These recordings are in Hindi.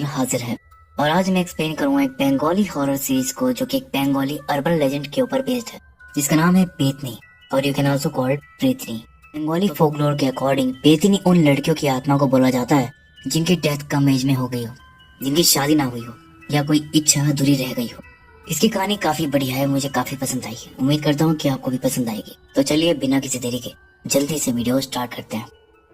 चैनल हाजिर है और आज मैं एक्सप्लेन करूंगा एक बंगाली हॉरर सीरीज को जो कि एक बंगाली अर्बन लेजेंड के ऊपर बेस्ड है जिसका नाम है पेतनी और you can also called Pretni. Bengali folklore के अकॉर्डिंग पेतनी उन लड़कियों की आत्मा को बोला जाता है जिनकी डेथ कम एज में हो गई हो, जिनकी शादी ना हुई हो या कोई इच्छा अधूरी रह गई हो। इसकी कहानी काफी बढ़िया है, मुझे काफी पसंद आई है। उम्मीद करता हूँ कि आपको भी पसंद आएगी। तो चलिए बिना किसी देरी के जल्दी से वीडियो स्टार्ट करते हैं।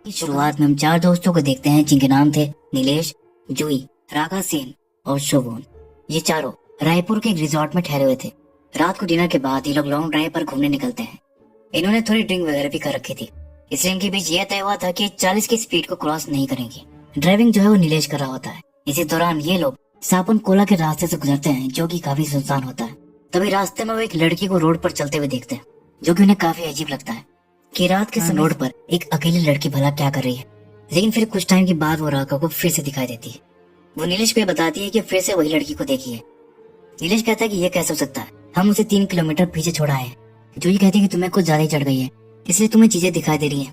इस शुरुआत में हम 4 दोस्तों को देखते हैं जिनके नाम थे नीलेश, जूही, राका सेन और शोभन। ये चारों रायपुर के एक रिजॉर्ट में ठहरे हुए थे। रात को डिनर के बाद ये लोग लॉन्ग ड्राइव पर घूमने निकलते हैं। इन्होंने थोड़ी ड्रिंक वगैरह भी कर रखी थी, इसलिए इनके बीच यह तय हुआ था कि 40 की स्पीड को क्रॉस नहीं करेंगे। ड्राइविंग जो है वो नीलेश कर रहा होता है। इसी दौरान ये लोग सापुन कोला के रास्ते से गुजरते हैं जो कि काफी सुनसान होता है। तभी रास्ते में वो एक लड़की को रोड पर चलते हुए देखते हैं जो कि उन्हें काफी अजीब लगता है कि रात के समय रोड पर एक अकेली लड़की भला क्या कर रही है। लेकिन फिर कुछ टाइम के बाद वो राका को फिर से दिखाई देती है। वो नीलेश को बताती है कि फिर से वही लड़की को देखी है। नीलेश कहता है कि ये कैसे हो सकता है, हम उसे 3 किलोमीटर पीछे छोड़ा है। जूही कहती है कि तुम्हें कुछ ज्यादा ही चढ़ गई है, इसलिए तुम्हें चीजें दिखाई दे रही है।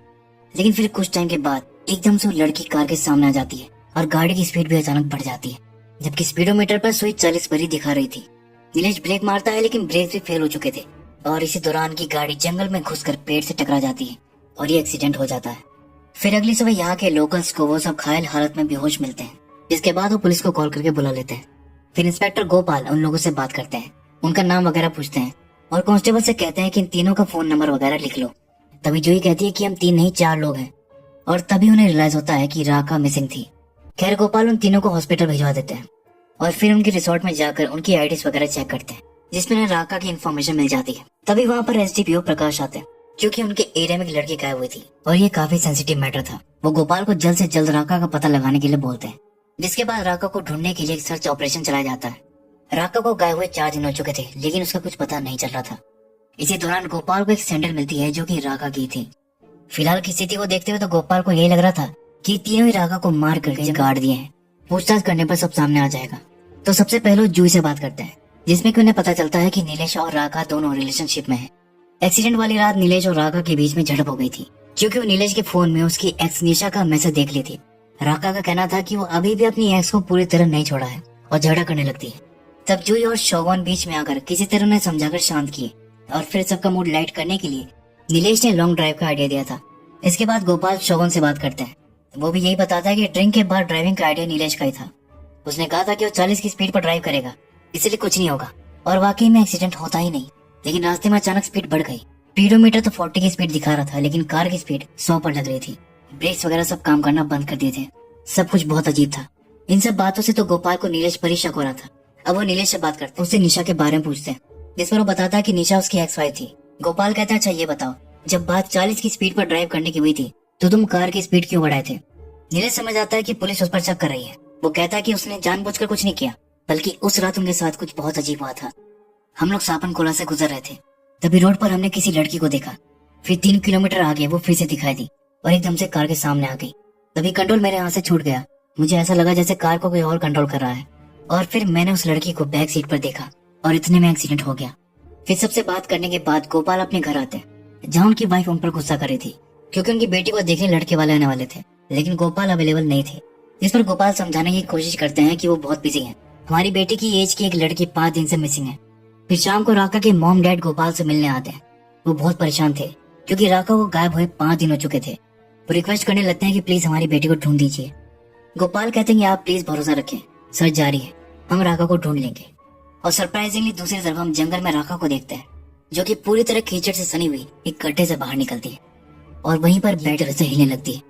लेकिन फिर कुछ टाइम के बाद एकदम से वो लड़की कार के सामने आ जाती है और गाड़ी की स्पीड भी अचानक बढ़ जाती है, जबकि स्पीडोमीटर पर सुई 40 पर ही दिखा रही थी। नीलेश ब्रेक मारता है लेकिन ब्रेक भी फेल हो चुके थे और इसी दौरान की गाड़ी जंगल में घुसकर पेड़ से टकरा जाती है और ये एक्सीडेंट हो जाता है। फिर अगली सुबह यहाँ के लोकल्स को वो सब घायल हालत में बेहोश मिलते हैं, जिसके बाद वो पुलिस को कॉल करके बुला लेते हैं। फिर इंस्पेक्टर गोपाल उन लोगों से बात करते हैं, उनका नाम वगैरह पूछते हैं और कांस्टेबल से कहते हैं कि इन तीनों का फोन नंबर वगैरह लिख लो। तभी जूही कहती है कि हम 3 नहीं 4 लोग हैं और तभी उन्हें रियलाइज होता है कि राका मिसिंग थी। खैर गोपाल उन तीनों को हॉस्पिटल भिजवा देते हैं और फिर उनके रिसोर्ट में जाकर उनकी आईडीज वगैरह चेक करते हैं, जिसमें उन्हें राका की इन्फॉर्मेशन मिल जाती है। तभी वहाँ पर एसडीपीओ प्रकाश आते हैं क्योंकि उनके एरिया में एक लड़की गायब हुई थी और ये काफी सेंसिटिव मैटर था। वो गोपाल को जल्द से जल्द राका का पता लगाने के लिए बोलते हैं, जिसके बाद राका को ढूंढने के लिए एक सर्च ऑपरेशन चलाया जाता है। राका को गायब हुए 4 दिन हो चुके थे लेकिन उसका कुछ पता नहीं चल रहा था। इसी दौरान गोपाल को एक सैंडल मिलती है जो कि राका की थी। फिलहाल की स्थिति को देखते हुए तो गोपाल को यही लग रहा था कि तीनों ही राका को मार करके गाड़ दिए हैं। पूछताछ करने पर सब सामने आ जाएगा। तो सबसे पहले जूही से बात करते हैं, जिसमें कि उन्हें पता चलता है कि नीलेश और राका दोनों रिलेशनशिप में है। एक्सीडेंट वाली रात नीलेश और राका के बीच में झड़प हो गई थी क्योंकि वो नीलेश के फोन में उसकी एक्स निशा का मैसेज देख ली थी। राका का कहना था कि वो अभी भी अपनी एक्स को पूरी तरह नहीं छोड़ा है और झगड़ा करने लगती है। तब जूही और शोभन बीच में आकर किसी तरह उन्हें समझाकर शांत किए और फिर सबका मूड लाइट करने के लिए नीलेश ने लॉन्ग ड्राइव का आइडिया दिया था। इसके बाद गोपाल शोभन से बात करते हैं। वो भी यही बताता है कि ड्रिंक के बाद ड्राइविंग का आइडिया नीलेश का ही था। उसने कहा था कि वो 40 की स्पीड पर ड्राइव करेगा, इसलिए कुछ नहीं होगा और वाकई में एक्सीडेंट होता ही नहीं। लेकिन रास्ते में अचानक स्पीड बढ़ गई। स्पीडोमीटर तो 40 की स्पीड दिखा रहा था लेकिन कार की स्पीड 100 पर लग रही थी। ब्रेक्स वगैरह सब काम करना बंद कर दिए थे। सब कुछ बहुत अजीब था। इन सब बातों से तो गोपाल को नीलेश पर ही शक हो रहा था। अब वो नीलेश से बात करते, उससे निशा के बारे में पूछते हैं, जिस पर वो बताता है कि निशा उसकी एक्स वाइफ थी। गोपाल कहता है अच्छा ये बताओ, जब बात 40 की स्पीड पर ड्राइव करने की हुई थी तो तुम कार की स्पीड क्यों बढ़ाए थे? नीलेश समझ आता है कि पुलिस उस पर शक कर रही है। वो कहता है कि उसने जानबूझकर कुछ नहीं किया, बल्कि उस रात उनके साथ कुछ बहुत अजीब हुआ था। हम लोग सापन कोला से गुजर रहे थे, तभी रोड पर हमने किसी लड़की को देखा। फिर 3 किलोमीटर आगे वो फिर से दिखाई दी और एकदम से कार के सामने आ गई। तभी कंट्रोल मेरे हाथ से छूट गया। मुझे ऐसा लगा जैसे कार को कोई और कंट्रोल कर रहा है और फिर मैंने उस लड़की को बैक सीट पर देखा और इतने में एक्सीडेंट हो गया। फिर सबसे बात करने के बाद गोपाल अपने घर आते हैं जहाँ उनकी वाइफ उन पर गुस्सा कर रही थी क्योंकि उनकी बेटी को देखने लड़के वाले आने वाले थे, लेकिन गोपाल अवेलेबल नहीं थे। इस पर गोपाल समझाने की कोशिश करते हैं कि वो बहुत बिजी हैं। हमारी बेटी की एज की एक लड़की 5 दिन से मिसिंग है। फिर शाम को राका के मॉम डैड गोपाल से मिलने आते हैं। वो बहुत परेशान थे क्योंकि राका को गायब हुए 5 दिन हो चुके थे। वो रिक्वेस्ट करने लगते हैं कि प्लीज हमारी बेटी को ढूंढ दीजिए। गोपाल कहते हैं कि आप प्लीज भरोसा रखें, सर्च जारी है, हम राका को ढूंढ लेंगे। और सरप्राइजिंगली दूसरी तरफ हम जंगल में राका को देखते हैं जो कि पूरी तरह कीचड़ से सनी हुई एक गड्ढे से बाहर निकलती है और वहीं पर बैठ से हिलने लगती है।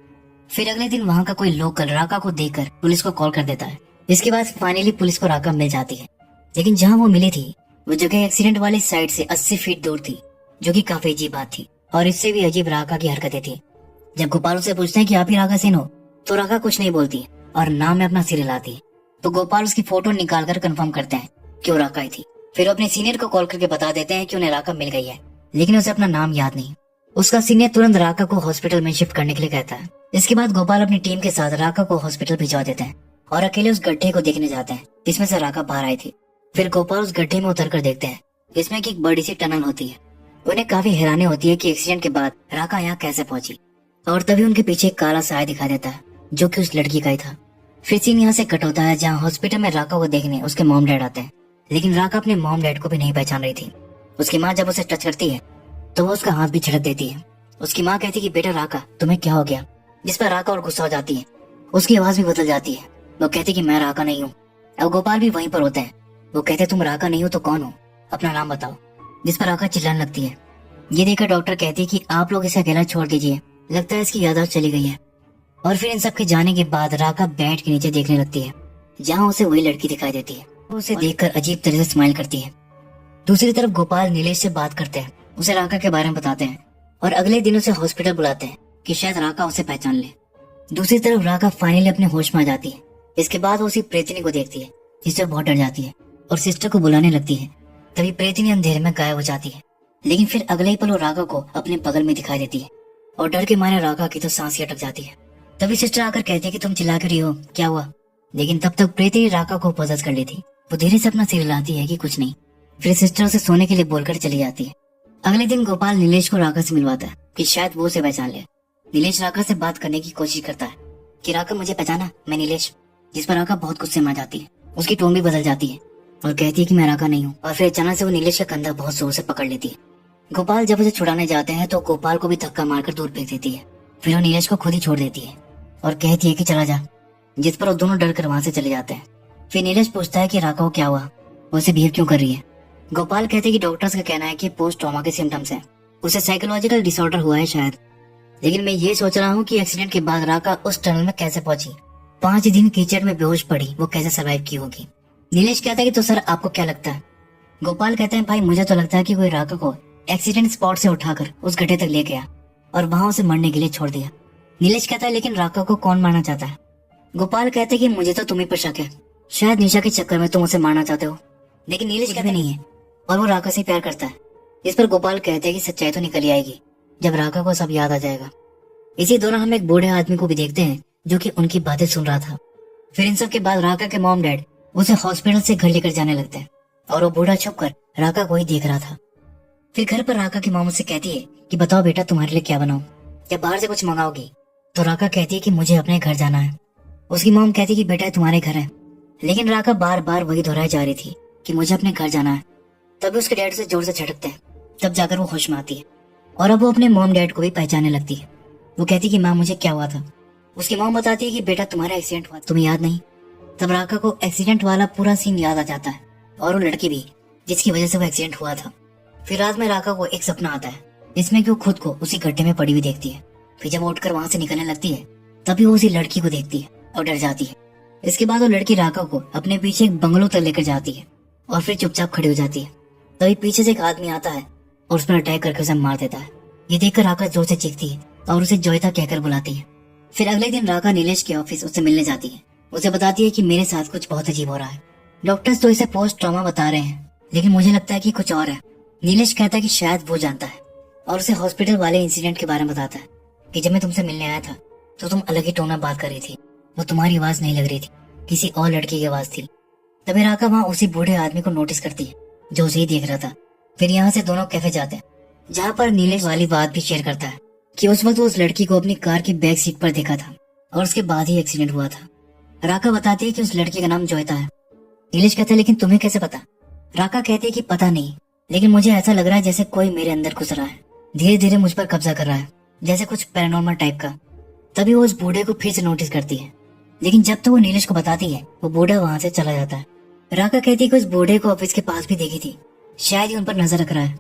फिर अगले दिन वहाँ का कोई लोकल राका को देखकर पुलिस को कॉल कर देता है। इसके बाद फाइनली पुलिस को राका मिल जाती है, लेकिन जहाँ वो मिली थी वो जगह एक्सीडेंट वाली साइड से 80 फीट दूर थी, जो कि काफी अजीब बात थी। और इससे भी अजीब राका की हरकतें थी। जब गोपाल से पूछते हैं कि आप ही राका सेन हो, तो राका कुछ नहीं बोलती और नाम में अपना सिर हिलाती है। तो गोपाल उसकी फोटो निकाल कर कंफर्म करते हैं कि वो राका ही थी। फिर अपने सीनियर को कॉल करके बता देते हैं कि उन्हें राका मिल गई है, लेकिन उसे अपना नाम याद नहीं। उसका सीनियर तुरंत राका को हॉस्पिटल में शिफ्ट करने के लिए कहता है। इसके बाद गोपाल अपनी टीम के साथ राका को हॉस्पिटल भिजवा देते हैं और अकेले उस गड्ढे को देखने जाते हैं जिसमें से राका बाहर आई थी। फिर गोपाल उस गड्ढे में उतर कर देखते हैं जिसमें की एक बड़ी सी टनल होती है। उन्हें काफी हैरानी होती है कि एक्सीडेंट के बाद राका यहाँ कैसे पहुंची। और तभी उनके पीछे एक काला साया दिखाई देता है जो कि उस लड़की का ही था। फिर सीन यहाँ से कट होता है जहाँ हॉस्पिटल में राका को देखने उसके मॉम डैड आते हैं, लेकिन राका अपने मॉम डैड को भी नहीं पहचान रही थी। उसकी माँ जब उसे टच करती है तो वो उसका हाथ भी झटक देती है। उसकी माँ कहती है कि बेटा राका तुम्हें क्या हो गया, जिस पर राका और गुस्सा हो जाती है। उसकी आवाज भी बदल जाती है। वो कहती कि मैं राका नहीं हूँ। अब गोपाल भी वहीं पर होते हैं। वो कहते तुम राका नहीं हो तो कौन हो, अपना नाम बताओ। जिस पर राका चिल्लाने लगती है। ये देखकर डॉक्टर कहती है कि आप लोग इसे अकेला छोड़ दीजिए, लगता है इसकी याददाश्त चली गई है। और फिर इन सब के जाने के बाद राका बेड के नीचे देखने लगती है जहाँ उसे वही लड़की दिखाई देती है। वो उसे देखकर अजीब तरह से स्माइल करती है। दूसरी तरफ गोपाल नीलेश से बात करते हैं, उसे राका के बारे में बताते हैं और अगले दिन उसे हॉस्पिटल बुलाते हैं कि शायद राका उसे पहचान ले। दूसरी तरफ राका फाइनली अपने होश में आ जाती है। इसके बाद वो उसी प्रेतनी को देखती है जिससे बहुत डर जाती है और सिस्टर को बुलाने लगती है। तभी प्रेतनी अंधेरे में गायब हो जाती है, लेकिन फिर अगले ही पल वो राका को अपने बगल में दिखाई देती है और डर के मारे राका की तो सांस ही अटक जाती है। तभी सिस्टर आकर कहती है कि तुम चिल्ला कर रही हो, क्या हुआ? लेकिन तब तक प्रेतनी राका को पोजेस कर ली थी। वो धीरे से अपना सिर हिलाती है कि कुछ नहीं। फिर सिस्टर उसे सोने के लिए बोलकर चली जाती है। अगले दिन गोपाल नीलेश को राका से मिलवाता है कि शायद वो उसे पहचान ले। नीलेश राका से बात करने की कोशिश करता है कि राका मुझे पहचाना, मैं नीलेश। जिस पर राका बहुत गुस्से में आ जाती है। उसकी टोन भी बदल जाती है और कहती है कि मैं राका नहीं हूँ। और फिर अचानक से वो नीलेश का कंधा बहुत जोर से पकड़ लेती है। गोपाल जब उसे छुड़ाने जाते हैं तो गोपाल को भी धक्का मारकर दूर फेंक देती है। फिर वो नीलेश को खुद ही छोड़ देती है और कहती है कि चला जा, जिस पर वो दोनों डर कर वहां से चले जाते हैं। फिर नीलेश पूछता है कि राका को क्या हुआ, वो उसे बिहेव क्यों कर रही है। गोपाल कहते हैं कि डॉक्टर्स का कहना है कि पोस्ट ट्रॉमा के सिम्टम्स हैं, उसे साइकोलॉजिकल डिसऑर्डर हुआ है शायद। लेकिन मैं ये सोच रहा हूँ कि एक्सीडेंट के बाद राका उस टनल में कैसे पहुंची, 5 दिन कीचड़ में बेहोश पड़ी, वो कैसे सर्वाइव की होगी। नीलेश कहता है कि तो सर आपको क्या लगता है? गोपाल कहते हैं भाई मुझे तो लगता है कि कोई राका को एक्सीडेंट स्पॉट से उठाकर उस गड्ढे तक ले गया और वहां उसे मरने के लिए छोड़ दिया। नीलेश कहता है लेकिन राका को कौन मारना चाहता है? गोपाल कहते हैं कि मुझे तो तुम्ही पर शक है, शायद निशा के चक्कर में तुम उसे मारना चाहते हो। लेकिन नीलेश कहता नहीं है और वो राका से प्यार करता है। इस पर गोपाल कहते हैं कि सच्चाई तो निकल आएगी जब राका को सब याद आ जाएगा। इसी दौरान हम एक बूढ़े आदमी को भी देखते हैं जो कि उनकी बातें सुन रहा था। फिर इन सब के बाद राका के मॉम डैड उसे हॉस्पिटल से घर लेकर जाने लगते हैं और वो बूढ़ा छुपकर राका को ही देख रहा था। फिर घर पर राका की मॉम उससे कहती है कि बताओ बेटा तुम्हारे लिए क्या बनाऊं, क्या बाहर से कुछ मंगाओगी? तो राका कहती है कि मुझे अपने घर जाना है। उसकी मॉम कहती है कि बेटा तुम्हारे घर है, लेकिन राका बार बार वही दोहराई जा रही थी कि मुझे अपने घर जाना है। तभी उसके डैड से जोर से झटकते हैं, तब जाकर वो होश में आती है और अब वो अपने मॉम डैड को भी पहचानने लगती है। वो कहती है कि माँ मुझे क्या हुआ था। उसकी मॉम बताती है कि बेटा तुम्हारा एक्सीडेंट हुआ, तुम्हें याद नहीं? तब राका को एक्सीडेंट वाला पूरा सीन याद आ जाता है और वो लड़की भी जिसकी वजह से वो एक्सीडेंट हुआ था। फिर रात में राका को एक सपना आता है जिसमें कि वो खुद को उसी गड्ढे में पड़ी हुई देखती है। फिर जब वो उठकर वहां से निकलने लगती है तभी वो उसी लड़की को देखती है और डर जाती है। इसके बाद वो लड़की राका को अपने पीछे एक बंगलो तक लेकर जाती है और फिर चुपचाप खड़ी हो जाती है। तभी पीछे से एक आदमी आता है और उस पर अटैक करके उसे मार देता है। ये देखकर राका जोर से चीखती है और उसे जोयता कहकर बुलाती है। फिर अगले दिन राका नीलेश के ऑफिस उससे मिलने जाती है। उसे बताती है कि मेरे साथ कुछ बहुत अजीब हो रहा है। डॉक्टर्स तो इसे पोस्ट ट्रॉमा बता रहे हैं, लेकिन मुझे लगता है कि कुछ और है। नीलेश कहता है कि शायद वो जानता है और उसे हॉस्पिटल वाले इंसिडेंट के बारे में बताता है कि जब मैं तुमसे मिलने आया था तो तुम अलग ही टोन में बात कर रही थी, वो तुम्हारी आवाज नहीं लग रही थी, किसी और लड़की की आवाज थी। तभी राका वहाँ उसी बूढ़े आदमी को नोटिस करती है जो उसे ही देख रहा था। फिर यहाँ से दोनों कैफे जाते हैं जहाँ पर नीलेश वाली बात भी शेयर करता है कि उस वक्त वो उस लड़की को अपनी कार की बैक सीट पर देखा था और उसके बाद ही एक्सीडेंट हुआ था। राका बताती है कि उस लड़की का नाम जोयता है। नीलेश कहता है लेकिन तुम्हें कैसे पता? राका कहती है कि पता नहीं, लेकिन मुझे ऐसा लग रहा है जैसे कोई मेरे अंदर घुस रहा है, धीरे धीरे मुझ पर कब्जा कर रहा है, जैसे कुछ पैरानॉर्मल टाइप का। तभी वो उस बूढ़े को फिर से नोटिस करती है, लेकिन जब तो वो नीलेश को बताती है वो बूढ़ा वहां से चला जाता है। राका कहती है कि उस बूढ़े को ऑफिस के पास भी देखी थी, शायद ही उन पर नजर रख रहा है।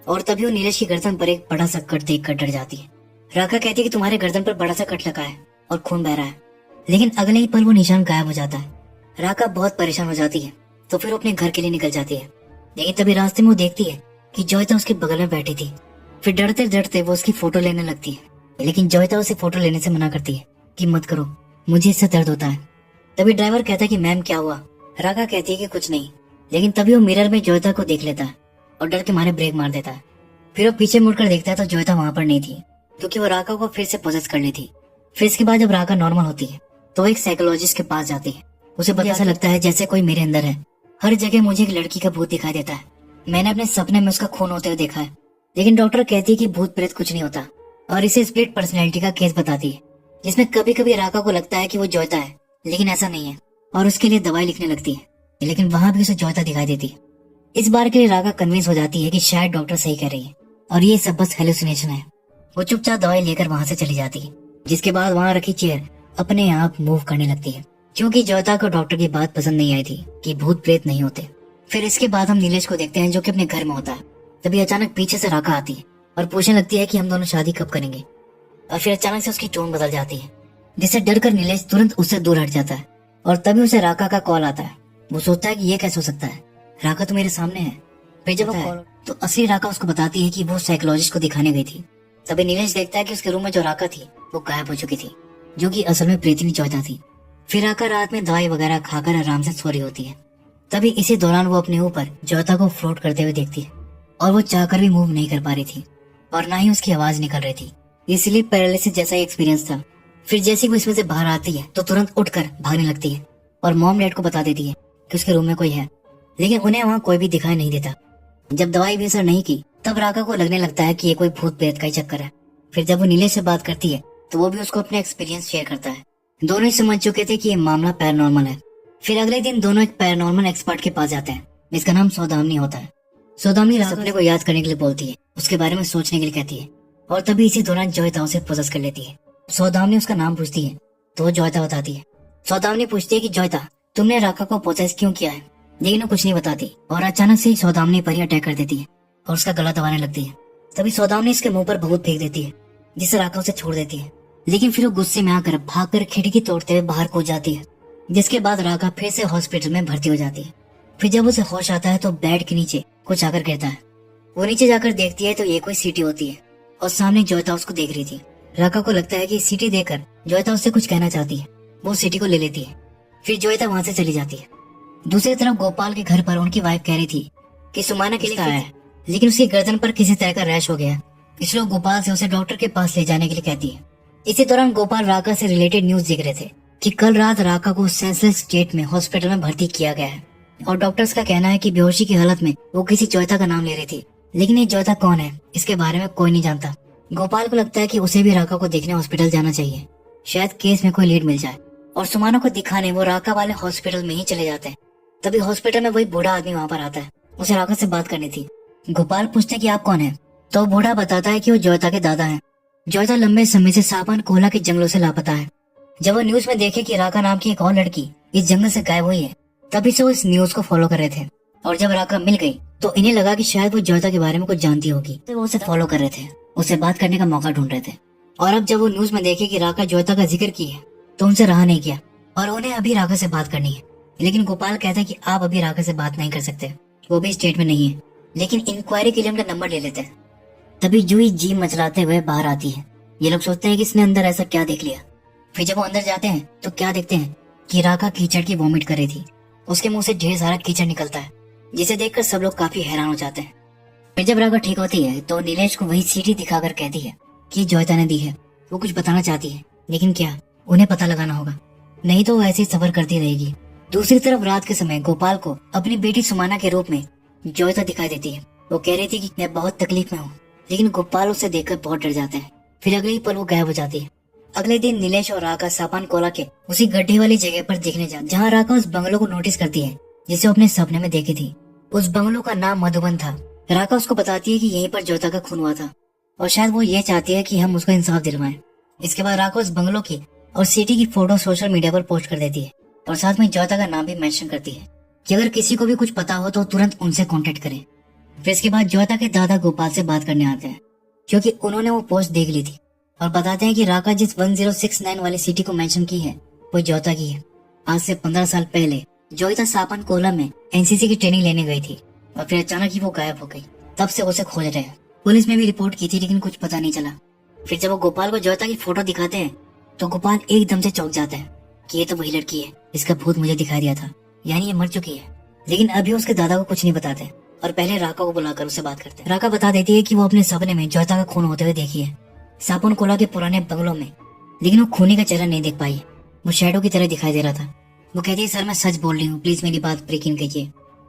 और तभी वो नीलेश की गर्दन पर एक बड़ा सा कट देख कर डर जाती है। राका कहती है कि तुम्हारे गर्दन पर बड़ा सा कट लगा है और खून बह रहा है, लेकिन अगले ही पल वो निशान गायब हो जाता है। राका बहुत परेशान हो जाती है तो फिर अपने घर के लिए निकल जाती है, लेकिन तभी रास्ते में वो देखती है कि जोयता उसके बगल में बैठी थी। फिर डरते डरते वो उसकी फोटो लेने लगती है, लेकिन जोयता उसे फोटो लेने से मना करती है कि मत करो, मुझे इससे दर्द होता है। तभी ड्राइवर कहता है कि मैम क्या हुआ? राका कहती है कि कुछ नहीं, लेकिन तभी वो मिरर में जोयता को देख लेता है और डर के मारे ब्रेक मार देता है। फिर वो पीछे मुड़कर देखता है तो जोयता वहां पर नहीं थी, क्योंकि वो राका को फिर से पोजेस कर ली थी। फिर इसके बाद जब राका नॉर्मल होती है तो वो एक साइकोलॉजिस्ट के पास जाती है। उसे पता ऐसा लगता है जैसे कोई मेरे अंदर है, हर जगह मुझे एक लड़की का भूत दिखाई देता है, मैंने अपने सपने में उसका खून होते हुए देखा है। लेकिन डॉक्टर कहती है कि भूत प्रेत कुछ नहीं होता और इसे स्प्लिट पर्सनैलिटी का केस बताती है, जिसमें कभी कभी राका को लगता है कि वो जोयता है, लेकिन ऐसा नहीं है और उसके लिए दवाई लिखने लगती है, लेकिन वहां भी उसे जोयता दिखाई देती है। इस बार के लिए राका कन्विंस हो जाती है कि शायद डॉक्टर सही कह रही है और ये सब बस हेलुसिनेशन है। वो चुपचाप दवाई लेकर वहां से चली जाती है, जिसके बाद वहां रखी चेयर अपने आप मूव करने लगती है, क्योंकि जोयता को डॉक्टर की बात पसंद नहीं आई थी कि भूत प्रेत नहीं होते। फिर इसके बाद हम नीलेश को देखते हैं जो कि अपने घर में होता है। तभी अचानक पीछे से राका आती है और पूछने लगती है कि हम दोनों शादी कब करेंगे। और फिर अचानक से उसकी टोन बदल जाती है, जिससे डरकर नीलेश तुरंत उससे दूर हट जाता है। और तभी उसे राका का कॉल आता है। वो सोचता है कि ये कैसे हो सकता है, राका तो मेरे सामने है। फिर जब वो कॉल तो असली राका उसको बताती है कि वो साइकोलॉजिस्ट को दिखाने गई थी। तभी नीलेश देखता है कि उसके रूम में जो राका थी वो गायब हो चुकी थी, जो कि असल में प्रीति जोयता थी। फिर राका रात में दवाई वगैरह खाकर आराम से सो रही होती है। तभी इसी दौरान वो अपने ऊपर जोयता को फ्लोट करते हुए देखती है और वो चाहकर भी मूव नहीं कर पा रही थी और ना ही उसकी आवाज निकल रही थी। इसलिए पैरालिसिस जैसा एक्सपीरियंस था। फिर जैसे वो इसमें से बाहर आती है तो तुरंत उठकर भागने लगती है और मॉम डैड को बता देती है कि उसके रूम में कोई है, लेकिन उन्हें वहाँ कोई भी दिखाई नहीं देता। जब दवाई भी असर नहीं की तब राका को लगने लगता है कि ये कोई भूत प्रेत का ही चक्कर है। फिर जब वो नीलेश से बात करती है तो वो भी उसको अपने एक्सपीरियंस शेयर करता है। दोनों ही समझ चुके थे कि ये मामला पैरानॉर्मल है। फिर अगले दिन दोनों एक पैरानॉर्मल एक्सपर्ट के पास जाते हैं, जिसका नाम सौदामिनी होता है। सौदामिनी सपने को याद करने के लिए बोलती है, उसके बारे में सोचने के लिए कहती है और तभी इसी दौरान जोयता उसे पोजेस कर लेती है। सौदामिनी उसका नाम पूछती है तो वो जोयता बताती है। सौदामिनी पूछती है कि जोयता तुमने राका को पोजेस क्यों किया है, लेकिन वो कुछ नहीं बताती और अचानक से ही सौदामिनी पर ही अटैक कर देती है और उसका गला दबाने लगती है। तभी सौदामिनी इसके मुंह पर बहुत फेंक देती है, जिससे राका उसे छोड़ देती है। लेकिन फिर वो गुस्से में आकर भागकर खिड़की तोड़ते हुए बाहर कूद जाती है, जिसके बाद राका फिर से हॉस्पिटल में भर्ती हो जाती है। फिर जब उसे होश आता है तो बेड के नीचे कुछ आकर गिरता है। वो नीचे जाकर देखती है तो ये कोई सीटी होती है और सामने जोयता उसको देख रही थी। राका को लगता है कि सीटी देखकर जोयता उससे कुछ कहना चाहती है। वो सीटी को ले लेती है। फिर जोयता वहाँ से चली जाती है। दूसरी तरफ गोपाल के घर पर उनकी वाइफ कह रही थी कि सुमाना के लिए आया है, लेकिन उसकी गर्दन पर किसी तरह का रैश हो गया, इसलिए गोपाल से उसे डॉक्टर के पास ले जाने के लिए कहती है। इसी दौरान गोपाल राका से रिलेटेड न्यूज देख रहे थे कि कल रात राका को सेंसलेस स्टेट में हॉस्पिटल में भर्ती किया गया है और डॉक्टर्स का कहना है कि बेहोशी की हालत में वो किसी जोयता का नाम ले रही थी, लेकिन ये जोयता कौन है इसके बारे में कोई नहीं जानता। गोपाल को लगता है कि उसे भी राका को देखने हॉस्पिटल जाना चाहिए, शायद केस में कोई लीड मिल जाए। और सुमाना को दिखाने वो राका वाले हॉस्पिटल में ही चले जाते हैं। तभी हॉस्पिटल में वही बूढ़ा आदमी वहाँ पर आता है, उसे राका से बात करनी थी। गोपाल पूछते हैं कि आप कौन है, तो बूढ़ा बताता है कि वो जोयता के दादा हैं। जोयता लंबे समय से सापान कोला के जंगलों से लापता है। जब वो न्यूज में देखे कि राका नाम की एक और लड़की इस जंगल से गायब हुई है, तभी से वो इस न्यूज को फॉलो कर रहे थे। और जब राका मिल गई तो इन्हें लगा कि शायद वो जोयता के बारे में कुछ जानती होगी, तो वो उसे फॉलो कर रहे थे, उससे बात करने का मौका ढूंढ रहे थे। और अब जब वो न्यूज में देखे कि राका जोयता का जिक्र की है तो उनसे रहा नहीं किया और उन्हें अभी राका से बात करनी है। लेकिन गोपाल कहता है कि आप अभी राका से बात नहीं कर सकते, वो भी स्टेट में नहीं है, लेकिन इंक्वायरी के लिए उनका नंबर ले लेते हैं। तभी जूही जी मचलाते हुए बाहर आती है। ये लोग सोचते हैं कि इसने अंदर ऐसा क्या देख लिया। फिर जब वो अंदर जाते हैं तो क्या देखते हैं कि राका कीचड़ की वॉमिट कर रही थी। उसके मुंह से ढेर सारा कीचड़ निकलता है, जिसे देखकर सब लोग काफी हैरान हो जाते हैं। फिर जब राका ठीक होती है तो नीलेश को वही सीटी दिखाकर कहती है कि जोयता ने दी है। वो कुछ बताना चाहती है, लेकिन क्या उन्हें पता लगाना होगा, नहीं तो वो ऐसे ही सफर करती रहेगी। दूसरी तरफ रात के समय गोपाल को अपनी बेटी सुमाना के रूप में जोयता दिखाई देती है। वो कह रही थी कि मैं बहुत तकलीफ में हूँ, लेकिन गोपाल उसे देखकर बहुत डर जाता है। फिर अगले ही पल वो गायब हो जाती है। अगले दिन नीलेश और राका सापान कोला के उसी गड्ढे वाली जगह पर देखने जाते, जहाँ राका उस बंगलों को नोटिस करती है जिसे वो अपने सपने में देखी थी। उस बंगलों का नाम मधुबन था। राका उसको बताती है कि यहीं पर जोयता का खून हुआ था और शायद वो ये चाहती है कि हम उसको इंसाफ दिलवाएं। इसके बाद राका उस बंगलों की और सिटी की फोटो सोशल मीडिया पर पोस्ट कर देती है और साथ में जोयता का नाम भी मेंशन करती है कि अगर किसी को भी कुछ पता हो तो तुरंत उनसे कांटेक्ट करें। फिर इसके बाद जोयता के दादा गोपाल से बात करने आते हैं, क्योंकि उन्होंने वो पोस्ट देख ली थी और बताते हैं कि राका जिस 1069 वाली सिटी को मेंशन की है वो जोयता की है। आज से 15 साल पहले जोयता सापन कोला में एनसीसी की ट्रेनिंग लेने गई थी और फिर अचानक ही वो गायब हो गई। तब से उसे खोज रहे हैं। पुलिस में भी रिपोर्ट की थी, लेकिन कुछ पता नहीं चला। फिर जब वो गोपाल को जोयता की फोटो दिखाते हैं तो गोपाल एकदम से चौंक जाता है कि ये तो वही लड़की है, इसका भूत मुझे दिखाई दिया था, यानी ये मर चुकी है। लेकिन अभी उसके दादा को कुछ नहीं बताते और पहले राका को बुलाकर उससे बात करते हैं। राका बता देती है कि वो अपने सपने में जोयता का खून होते हुए देखी है सापुन कोला के पुराने बंगलों में, लेकिन वो खूनी का चेहरा नहीं देख पाई। वो शैडो की तरह दिखाई दे रहा था। वो कहती है सर मैं सच बोल रही हूँ, प्लीज मेरी बात यकीन कीजिए।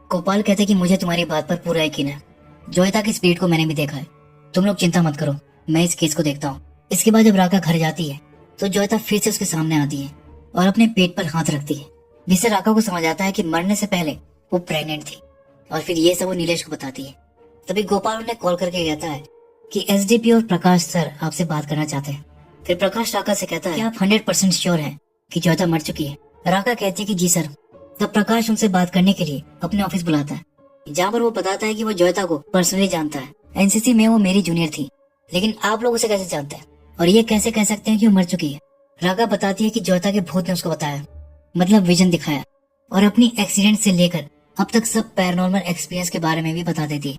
गोपाल कहते कि मुझे तुम्हारी बात पर पूरा यकीन है, जोयता की स्पीड को मैंने भी देखा है, तुम लोग चिंता मत करो, मैं इस केस को देखता हूँ। इसके बाद जब राका घर जाती है तो जोयता फिर से उसके सामने आती है और अपने पेट पर हाथ रखती है, जिससे राका को समझ आता है कि मरने से पहले वो प्रेग्नेंट थी। और फिर ये सब वो नीलेश को बताती है। तभी गोपाल उन्हें कॉल करके कहता है कि एसडीपी और प्रकाश सर आपसे बात करना चाहते हैं। फिर प्रकाश राका से कहता है कि आप 100% श्योर हैं कि ज्योता मर चुकी है। राका कहती है कि जी सर। तब प्रकाश उनसे बात करने के लिए अपने ऑफिस बुलाता है, जहाँ पर वो बताता है कि वो ज्योता को पर्सनली जानता है। एनसीसी में वो मेरी जूनियर थी, लेकिन आप लोग उसे कैसे जानते हैं और ये कैसे कह सकते हैं कि वो मर चुकी है। राका बताती है कि ज्योता के भूत ने उसको बताया, मतलब विजन दिखाया, और अपनी एक्सीडेंट से लेकर अब तक सब पैरानॉर्मल एक्सपीरियंस के बारे में भी बता देती है।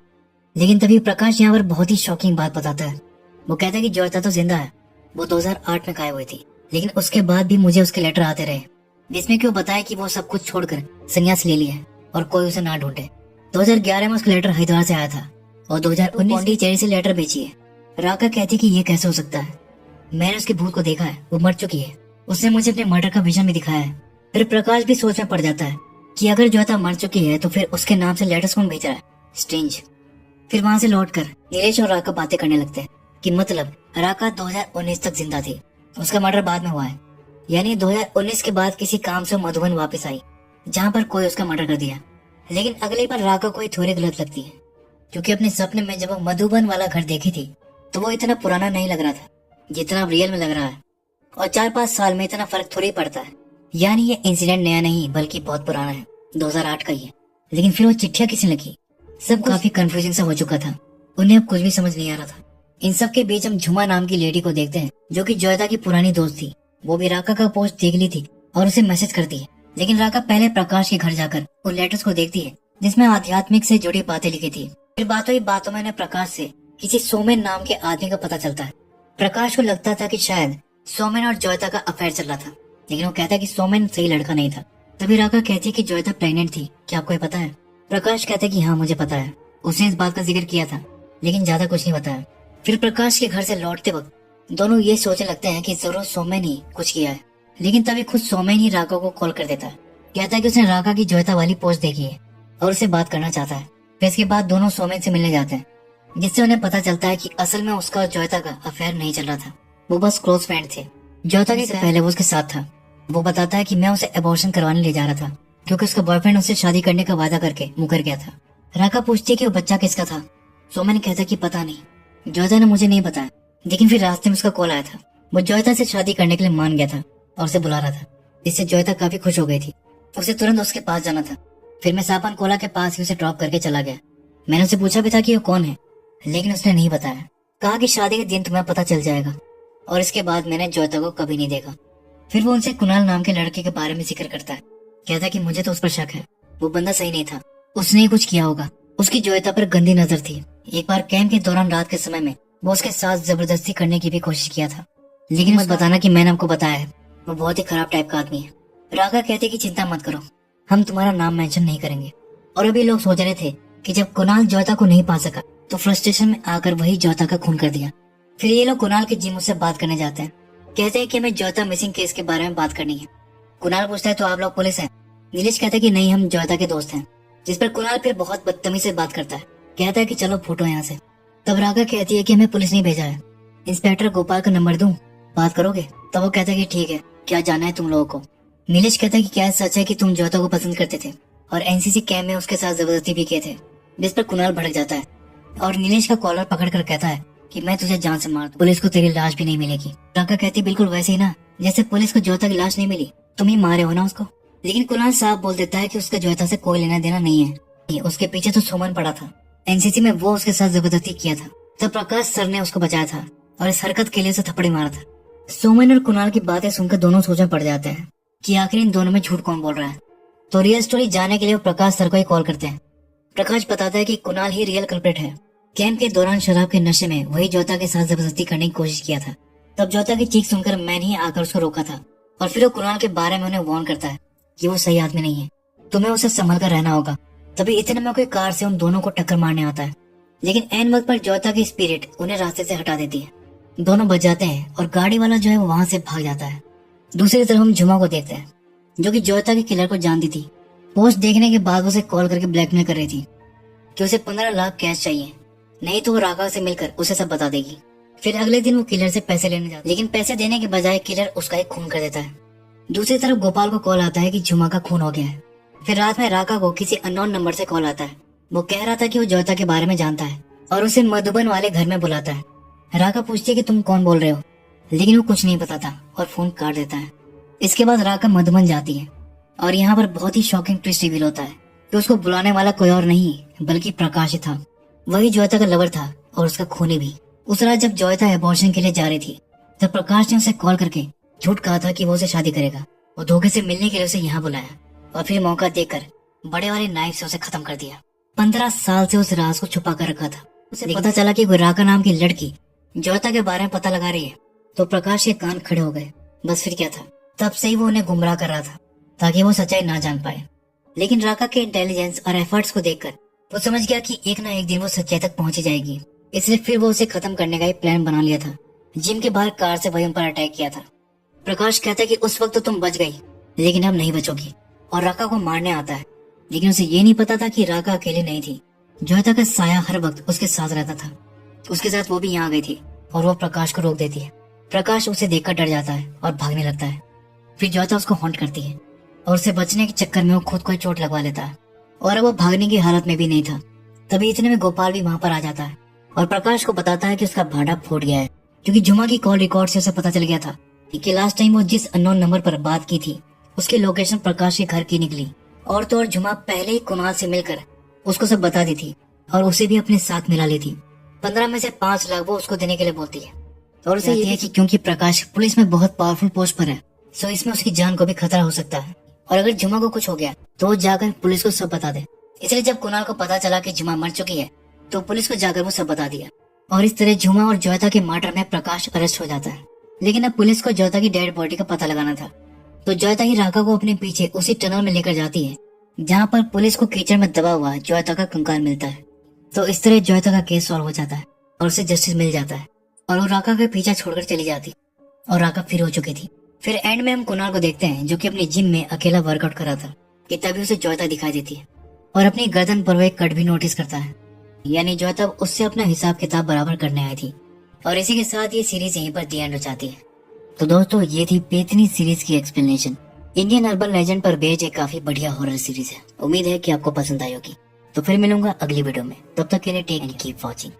लेकिन तभी प्रकाश यहाँ पर बहुत ही शॉकिंग बात बताता है। वो कहता है कि ज्योता तो जिंदा है, वो 2008 में गायब हुई थी, लेकिन उसके बाद भी मुझे उसके लेटर आते रहे, जिसमें कि वो बताया कि वो सब कुछ छोड़कर संन्यास ले लिया है और कोई उसे ना ढूंढे। 2011 में उसका लेटर हैदराबाद से आया था और 2019 पौंडीचेरी से लेटर भेजी है। राका कहती है कि ये कैसे हो सकता है, मैंने उसके भूत को देखा है, वो मर चुकी है, उसने मुझे अपने मर्डर का विजन भी दिखाया है। फिर प्रकाश भी सोच में पड़ जाता है कि अगर ज्योता मर चुकी है तो फिर उसके नाम से लेटर्स कौन भेज रहा है, स्ट्रेंज। फिर वहाँ से लौटकर नीलेश और राका बातें करने लगते हैं कि मतलब राका 2019 तक जिंदा थी, उसका मर्डर बाद में हुआ है, यानी 2019 के बाद किसी काम से मधुबन वापस आई, जहाँ पर कोई उसका मर्डर कर दिया। लेकिन अगली बार राका को थोड़ी गलत लगती है, क्योंकि अपने सपने में जब वो मधुबन वाला घर देखी थी तो वो इतना पुराना नहीं लग रहा था जितना अब रियल में लग रहा है, और 4-5 साल में इतना फर्क थोड़ी पड़ता है। यानी ये इंसिडेंट नया नहीं बल्कि बहुत पुराना है, 2008 का ही है। लेकिन फिर वो चिट्ठियां किसे लिखी, सब काफी कंफ्यूजिंग सा हो चुका था, उन्हें अब कुछ भी समझ नहीं आ रहा था। इन सब के बीच हम झुमा नाम की लेडी को देखते हैं, जो कि ज्योता की पुरानी दोस्त थी। वो भी राका का पोस्ट देख ली थी और उसे मैसेज करती है। लेकिन राका पहले प्रकाश के घर जाकर उन लेटर्स को देखती है जिसमें आध्यात्मिक से जुड़ी बातें लिखी थी। फिर बातों ही बातों में उन्हें प्रकाश से किसी सोमेन नाम के आदमी का पता चलता है। प्रकाश को लगता था कि शायद सोमेन और ज्योता का अफेयर चल रहा था, लेकिन वो कहता है कि सोमेन सही लड़का नहीं था। तभी राका कहती है कि ज्योता प्रेग्नेंट थी, क्या आपको ये पता है? प्रकाश कहता है कि हाँ मुझे पता है, उसने इस बात का जिक्र किया था, लेकिन ज्यादा कुछ नहीं बताया। फिर प्रकाश के घर से लौटते वक्त दोनों ये सोचने लगते हैं कि जरूर सोमेन ही कुछ किया है। लेकिन तभी खुद सोमेन ही राका को कॉल कर देता है, कहता है कि उसने राका की ज्योता वाली पोस्ट देखी है और उससे बात करना चाहता है। फिर इसके बाद दोनों सोमेन से मिलने जाते हैं, जिससे उन्हें पता चलता है कि असल में उसका और ज्योता का अफेयर नहीं चल रहा था, वो बस क्लोज फ्रेंड थे। ज्योता के पहले वो उसके साथ था। वो बताता है कि मैं उसे अबॉर्शन करवाने ले जा रहा था क्योंकि उसका बॉयफ्रेंड उससे शादी करने का वादा करके मुकर गया था। राका पूछती है कि वो बच्चा किसका था। सोमेन कहता है कि पता नहीं, ज्योता ने मुझे नहीं बताया। लेकिन फिर रास्ते में उसका कॉल आया था, वो ज्योता से शादी करने के लिए मान गया था और उसे बुला रहा था, जिससे ज्योता काफी खुश हो गई थी। उसे तुरंत उसके पास जाना था। फिर मैं सापन कोला के पास ही उसे ड्रॉप करके चला गया। मैंने उसे पूछा भी था कि वो कौन है, लेकिन उसने नहीं बताया। कहा कि शादी के दिन तुम्हें पता चल जाएगा। और इसके बाद मैंने ज्योता को कभी नहीं देखा। फिर वो उनसे कुणाल नाम के लड़के के बारे में जिक्र करता है, कहता है कि मुझे तो उस पर शक है, वो बंदा सही नहीं था, उसने ही कुछ किया होगा। उसकी ज्योता पर गंदी नजर थी। एक बार कैंप के दौरान रात के समय में वो उसके साथ जबरदस्ती करने की भी कोशिश किया था, लेकिन मत बताना कि मैंने आपको बताया है, वो बहुत ही खराब टाइप का आदमी है। राका कहते कि चिंता मत करो, हम तुम्हारा नाम मेंशन नहीं करेंगे। और अभी लोग सोच रहे थे कि जब कुणाल ज्योता को नहीं पा सका तो फ्रस्ट्रेशन में आकर वही ज्योता का खून कर दिया। फिर ये लोग कुणाल के जिम से बात करने जाते हैं, कहते हैं कि हमें ज्योता मिसिंग केस के बारे में बात करनी है। कुणाल पूछता है तो आप लोग पुलिस हैं? नीलेश कहता है कि नहीं, हम ज्योता के दोस्त हैं। जिस पर कुणाल फिर बहुत बदतमीजी से बात करता है, कहता है कि चलो फूटो यहाँ से। तब राका कहती है कि हमें पुलिस नहीं भेजा है, इंस्पेक्टर गोपाल का नंबर दूं, बात करोगे? तब वो कहता है कि ठीक है, क्या जाना है तुम लोगों को? नीलेश कहता है कि क्या सच है कि तुम ज्योता को पसंद करते थे और एनसीसी कैंप में उसके साथ जबरदस्ती भी किए थे? जिस पर कुणाल भड़क जाता है और नीलेश का कॉलर पकड़ कर कहता है कि मैं तुझे जान से मार दूं, पुलिस को तेरी लाश भी नहीं मिलेगी। राका कहती बिल्कुल वैसे ही ना, जैसे पुलिस को ज्योता की लाश नहीं मिली, तुम ही मारे हो ना उसको। लेकिन कुणाल साहब बोल देता है कि उसका ज्योता से कोई लेना देना नहीं है, उसके पीछे तो सोमन पड़ा था, एनसीसी में वो उसके साथ जबरदस्ती किया था। तब प्रकाश सर ने उसको बचाया था और इस हरकत के लिए उसे थप्पड़ी मारा था। सोमन और कुणाल की बातें सुनकर दोनों सोच में पड़ जाते हैं कि आखिर इन दोनों में झूठ कौन बोल रहा है। तो रियल स्टोरी जानने के लिए वो प्रकाश सर को ही कॉल करते हैं। प्रकाश बताता है कि कुणाल ही रियल कल्प्रिट है। कैंप के दौरान शराब के नशे में वही ज्योता के साथ जबरदस्ती करने की कोशिश किया था। तब ज्योता की चीख सुनकर मैंने ही आकर उसको रोका था और फिर वो कुणाल के बारे में उन्हें वार्न करता है कि वो सही आदमी नहीं है, तुम्हें उसे संभल कर रहना होगा। तभी इतने में कोई कार से उन दोनों को टक्कर मारने आता है, लेकिन एन वक्त पर ज्योता की स्पिरिट उन्हें रास्ते से हटा देती है। दोनों बच जाते हैं और गाड़ी वाला जो है वो वहां से भाग जाता है। दूसरी तरफ हम झुमा को देखते हैं, जो कि ज्योता के किलर को जानती थी। पोस्ट देखने के बाद उसे कॉल करके ब्लैकमेल कर रही थी कि उसे 15 लाख कैश चाहिए, नहीं तो वो राका से मिलकर उसे सब बता देगी। फिर अगले दिन वो किलर से पैसे लेने जाता है, लेकिन पैसे देने के बजाय किलर उसका एक खून कर देता है। दूसरी तरफ गोपाल को कॉल आता है कि झुमा का खून हो गया है। फिर रात में राका को किसी अननोन नंबर से कॉल आता है। वो कह रहा था कि वो जोयता के बारे में जानता है और उसे मधुबन वाले घर में बुलाता है। राका पूछती है कि तुम कौन बोल रहे हो, लेकिन वो कुछ नहीं बताता और फोन काट देता है। इसके बाद राका मधुबन जाती है और यहाँ पर बहुत ही शॉकिंग ट्विस्ट रिवील होता है कि उसको बुलाने वाला कोई और नहीं बल्कि प्रकाश ही था। वही जोयता का लवर था और उसका खूनी भी। उस रात जब जोयता एबॉर्शन के लिए जा रही थी तब प्रकाश ने उसे कॉल करके झूठ कहा था कि वो उसे शादी करेगा और धोखे से मिलने के लिए उसे यहाँ बुलाया और फिर मौका देकर बड़े वाले नाइफ से उसे खत्म कर दिया। 15 साल से उस राज को छुपा कर रखा था। उसे पता चला कि राका नाम की लड़की जोयता के बारे में पता लगा रही है तो प्रकाश के कान खड़े हो गए। बस फिर क्या था, तब से ही वो उन्हें गुमराह कर रहा था ताकि वो सच्चाई ना जान पाए। लेकिन राका के इंटेलिजेंस और एफर्ट्स को देखकर वो समझ गया कि एक ना एक दिन वो सच्चाई तक पहुंची जाएगी। इसलिए फिर वो उसे खत्म करने का एक प्लान बना लिया था। जिम के बाहर कार से वही उन पर अटैक किया था। प्रकाश कहता है कि उस वक्त तो तुम बच गई लेकिन अब नहीं बचोगी और राका को मारने आता है। लेकिन उसे ये नहीं पता था कि राका अकेले नहीं थी। जोयता का साया हर वक्त उसके साथ रहता था। उसके साथ वो भी यहाँ गई थी और वो प्रकाश को रोक देती है। प्रकाश उसे देखकर डर जाता है और भागने लगता है। फिर जोयता उसको हॉन्ट करती है और उसे बचने के चक्कर में वो खुद को चोट लगवा लेता है और अब वो भागने की हालत में भी नहीं था। तभी इतने में गोपाल भी वहाँ पर आ जाता है और प्रकाश को बताता है कि उसका भांडा फूट गया है क्योंकि झुमा की कॉल रिकॉर्ड से उसे पता चल गया था कि लास्ट टाइम वो जिस अननोन नंबर पर बात की थी उसकी लोकेशन प्रकाश के घर की निकली। और तो और झुमा पहले ही कुणाल से मिलकर उसको सब बता दी थी और उसे भी अपने साथ मिला ली थी। 15 में से 5 लाख वो उसको देने के लिए बोलती है और उसे यह है कि क्योंकि प्रकाश पुलिस में बहुत पावरफुल पोस्ट पर है सो इसमें उसकी जान को भी खतरा हो सकता है और अगर झुमा को कुछ हो गया तो वो जाकर पुलिस को सब बता दे। इसलिए जब कुणाल को पता चला कि झुमा मर चुकी है तो पुलिस को जाकर वो सब बता दिया और इस तरह झुमा और जोयता के मर्डर में प्रकाश अरेस्ट हो जाता है। लेकिन अब पुलिस को जोयता की डेड बॉडी का पता लगाना था तो जोयता ही राका को अपने पीछे उसी टनल में लेकर जाती है जहाँ पर पुलिस को कीचड़ में दबा हुआ जोयता का कंकाल मिलता है। तो इस तरह जोयता का केस सॉल्व हो जाता है और उसे जस्टिस मिल जाता है और वो राका का पीछा छोड़कर चली जाती और राका फिर हो चुकी थी। फिर एंड में हम कुणाल को देखते हैं जो कि अपनी जिम में अकेला वर्कआउट कर रहा था कि तभी उसे जोयता दिखाई देती है और अपनी गर्दन पर वो एक कट भी नोटिस करता है। यानी जोयता उससे अपना हिसाब किताब बराबर करने आई थी। और इसी के साथ ये सीरीज यहीं पर दी एंड हो जाती है। तो दोस्तों ये थी पेतनी सीरीज की एक्सप्लेनेशन। इंडियन अर्बन लेजेंड पर बेस्ड एक काफी बढ़िया हॉरर सीरीज है। उम्मीद है कि आपको पसंद आई होगी। तो फिर मिलूंगा अगली वीडियो में, तब तक के लिए टेक एंड कीप वॉचिंग।